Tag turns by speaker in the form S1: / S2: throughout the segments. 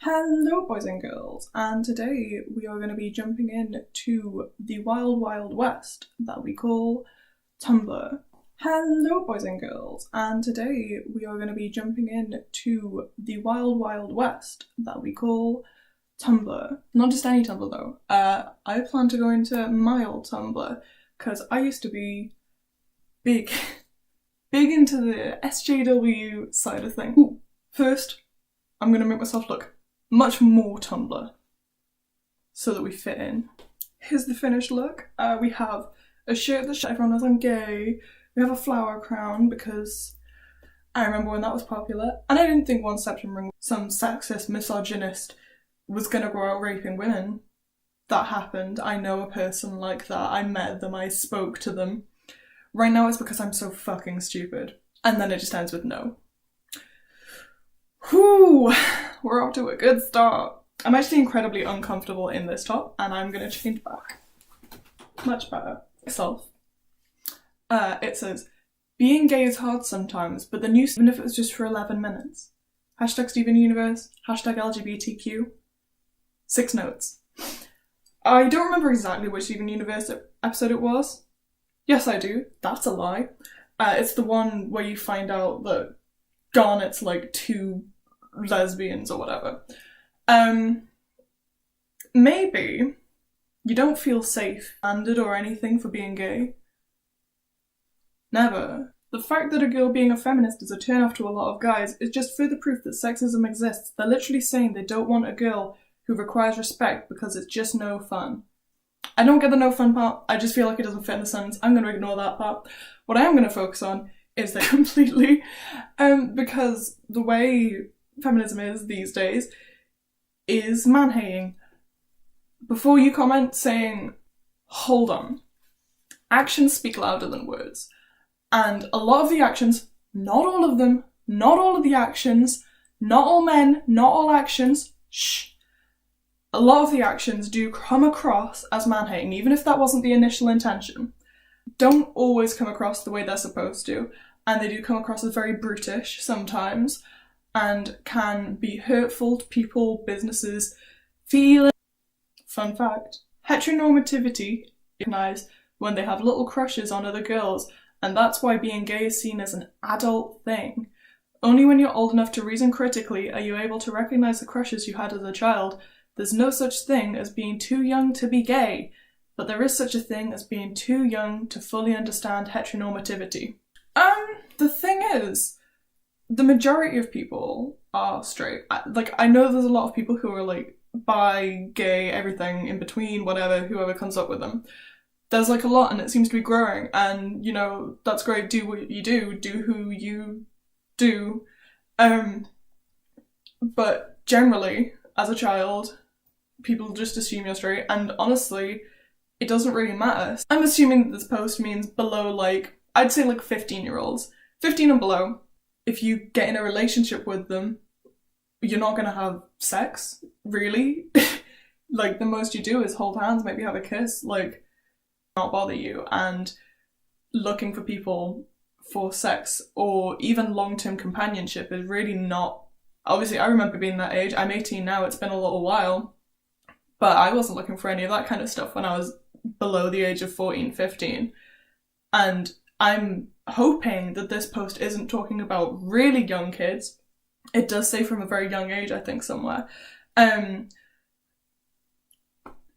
S1: Hello boys and girls, and today we are going to be jumping in to the wild wild west that we call Tumblr. Hello boys and girls, and today we are going to be jumping in to the wild wild west that we call Tumblr. Not just any Tumblr though, I plan to go into my old Tumblr, because I used to be big into the SJW side of things. Ooh, first, I'm going to make myself look much more Tumblr so that we fit in. Here's the finished look. We have a shirt that everyone knows I'm gay. We have a flower crown because I remember when that was popular. And I didn't think one September ring, some sexist misogynist was gonna go out raping women. That happened. I know a person like that. I met them, I spoke to them. Right now it's because I'm so fucking stupid. And then it just ends with no. Whew, we're off to a good start. I'm actually incredibly uncomfortable in this top and I'm gonna change back. Much better. Myself. It says, being gay is hard sometimes, but the new, even if it was just for 11 minutes. Hashtag Steven Universe, hashtag LGBTQ. 6 notes. I don't remember exactly which Steven Universe episode it was. Yes, I do. That's a lie. It's the one where you find out that Garnet's like 2 lesbians or whatever. Maybe you don't feel safe, banded or anything for being gay. Never. The fact that a girl being a feminist is a turn-off to a lot of guys is just further proof that sexism exists. They're literally saying they don't want a girl who requires respect because it's just no fun. I don't get the no fun part, I just feel like it doesn't fit in the sentence. I'm going to ignore that part. What I am going to focus on is that completely, because the way feminism is these days is man-hating. Before you comment saying, hold on, actions speak louder than words. And a lot of the actions, not all of them, not all of the actions, not all men, not all actions, shh. A lot of the actions do come across as man-hating, even if that wasn't the initial intention. Don't always come across the way they're supposed to, and they do come across as very brutish sometimes, and can be hurtful to people, businesses, feelings. Fun fact, heteronormativity is recognized when they have little crushes on other girls, and that's why being gay is seen as an adult thing. Only when you're old enough to reason critically are you able to recognize the crushes you had as a child. There's no such thing as being too young to be gay, but there is such a thing as being too young to fully understand heteronormativity. The thing is, the majority of people are straight. I know there's a lot of people who are like bi, gay, everything in between, whatever, whoever comes up with them. There's like a lot and it seems to be growing, and you know, that's great, do what you do who you do. But generally, as a child, people just assume you're straight, and honestly, it doesn't really matter. I'm assuming that this post means below, like, I'd say like 15-year-olds. 15 and below. If you get in a relationship with them, you're not gonna have sex, really. Like, the most you do is hold hands, maybe have a kiss, like, not bother you. And looking for people for sex or even long-term companionship is really not. Obviously, I remember being that age. I'm 18 now, it's been a little while. But I wasn't looking for any of that kind of stuff when I was below the age of 14, 15. And I'm hoping that this post isn't talking about really young kids. It does say from a very young age, I think, somewhere.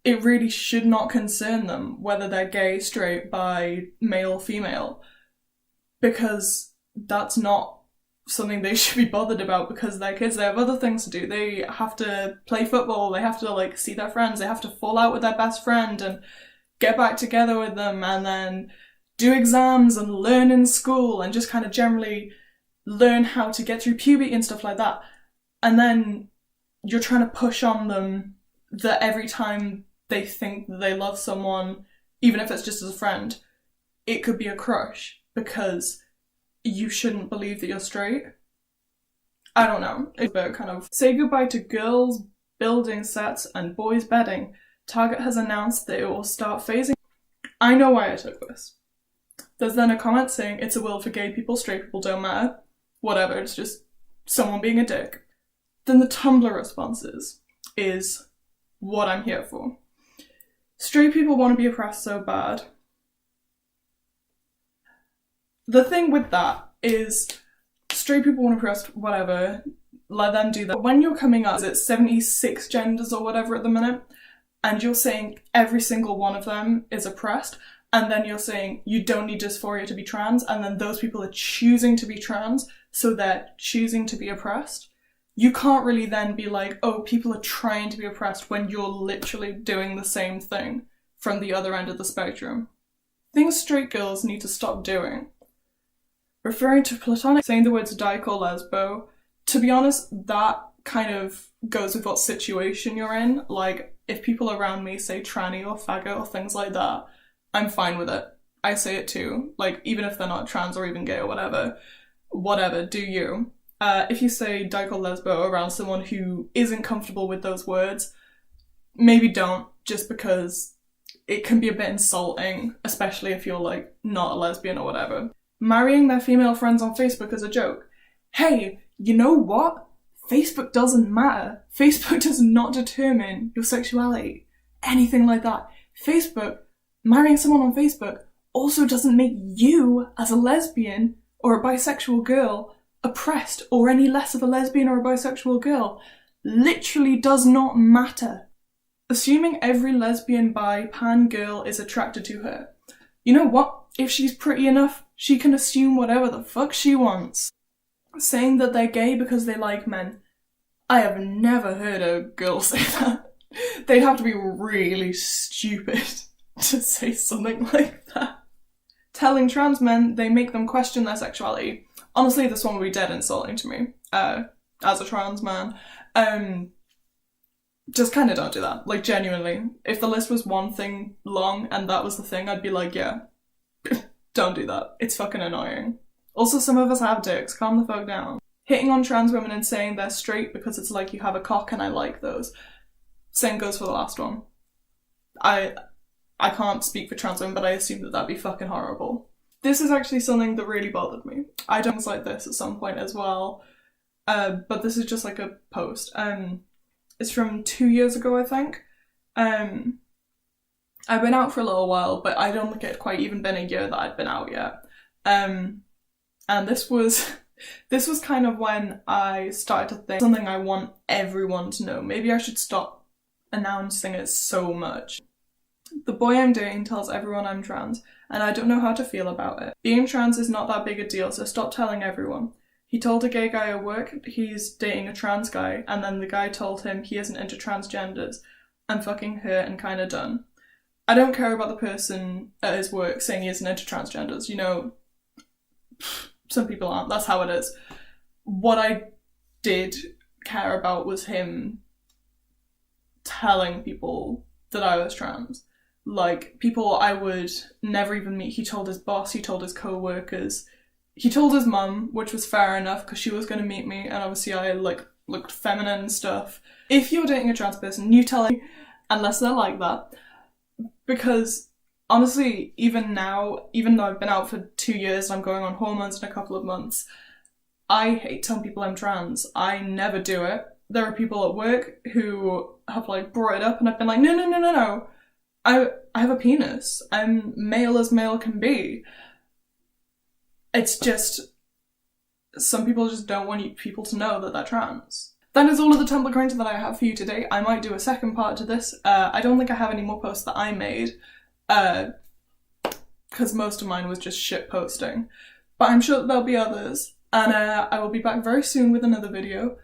S1: It really should not concern them whether they're gay, straight, bi, male, female. Because that's not something they should be bothered about, because they're kids. They have other things to do. They have to play football, they have to like see their friends, they have to fall out with their best friend and get back together with them, and then do exams and learn in school and just kind of generally learn how to get through puberty and stuff like that. And then you're trying to push on them that every time they think that they love someone, even if it's just as a friend, it could be a crush, because you shouldn't believe that you're straight. I don't know. It's about kind of say goodbye to girls, building sets, and boys bedding. Target has announced that it will start phasing. I know why I took this. There's then a comment saying it's a world for gay people, straight people don't matter. Whatever, it's just someone being a dick. then the Tumblr responses is what I'm here for. Straight people want to be oppressed so bad. The thing with that is straight people want to oppress whatever, let them do that. When you're coming up, it's 76 genders or whatever at the minute, and you're saying every single one of them is oppressed, and then you're saying you don't need dysphoria to be trans, and then those people are choosing to be trans, so they're choosing to be oppressed. You can't really then be like, oh, people are trying to be oppressed when you're literally doing the same thing from the other end of the spectrum. Things straight girls need to stop doing. Referring to platonic, saying the words dyke or lesbo, to be honest, that kind of goes with what situation you're in. Like, if people around me say tranny or faggot or things like that, I'm fine with it. I say it too. Like, even if they're not trans or even gay or whatever, do you. If you say dyke or lesbo around someone who isn't comfortable with those words, maybe don't, just because it can be a bit insulting, especially if you're like not a lesbian or whatever. Marrying their female friends on Facebook is a joke. Hey, you know what? Facebook doesn't matter. Facebook does not determine your sexuality. Anything like that. Marrying someone on Facebook also doesn't make you, as a lesbian or a bisexual girl, oppressed or any less of a lesbian or a bisexual girl. Literally does not matter. Assuming every lesbian, bi, pan girl is attracted to her. You know what? If she's pretty enough, she can assume whatever the fuck she wants. Saying that they're gay because they like men. I have never heard a girl say that. They'd have to be really stupid to say something like that. Telling trans men they make them question their sexuality. Honestly, this one would be dead insulting to me, as a trans man. Just kind of don't do that. Like, genuinely. If the list was one thing long and that was the thing, I'd be like, yeah, don't do that. It's fucking annoying. Also, some of us have dicks. Calm the fuck down. Hitting on trans women and saying they're straight because it's like you have a cock and I like those. Same goes for the last one. I can't speak for trans women, but I assume that that'd be fucking horrible. This is actually something that really bothered me. I done things like this at some point as well, but this is just like a post. It's from 2 years ago, I think. I've been out for a little while, but I don't think it had quite even been a year that I'd been out yet. And this was kind of when I started to think something I want everyone to know. Maybe I should stop announcing it so much. The boy I'm dating tells everyone I'm trans, and I don't know how to feel about it. Being trans is not that big a deal, so stop telling everyone. He told a gay guy at work he's dating a trans guy, and then the guy told him he isn't into transgenders. I'm fucking hurt and kinda done. I don't care about the person at his work saying he isn't into transgenders. You know, some people aren't. That's how it is. What I did care about was him telling people that I was trans. Like, people I would never even meet. He told his boss, he told his co-workers, he told his mum, which was fair enough because she was going to meet me, and obviously I looked feminine and stuff. If you're dating a trans person, you tell them, unless they're like that. Because honestly, even now, even though I've been out for 2 years and I'm going on hormones in a couple of months, I hate telling people I'm trans. I never do it. There are people at work who have brought it up and I've been like, no. I have a penis. I'm male as male can be. It's just, some people just don't want people to know that they're trans. That is all of the Tumblr content that I have for you today. I might do a second part to this. I don't think I have any more posts that I made, because most of mine was just shit posting. But I'm sure that there'll be others. And I will be back very soon with another video.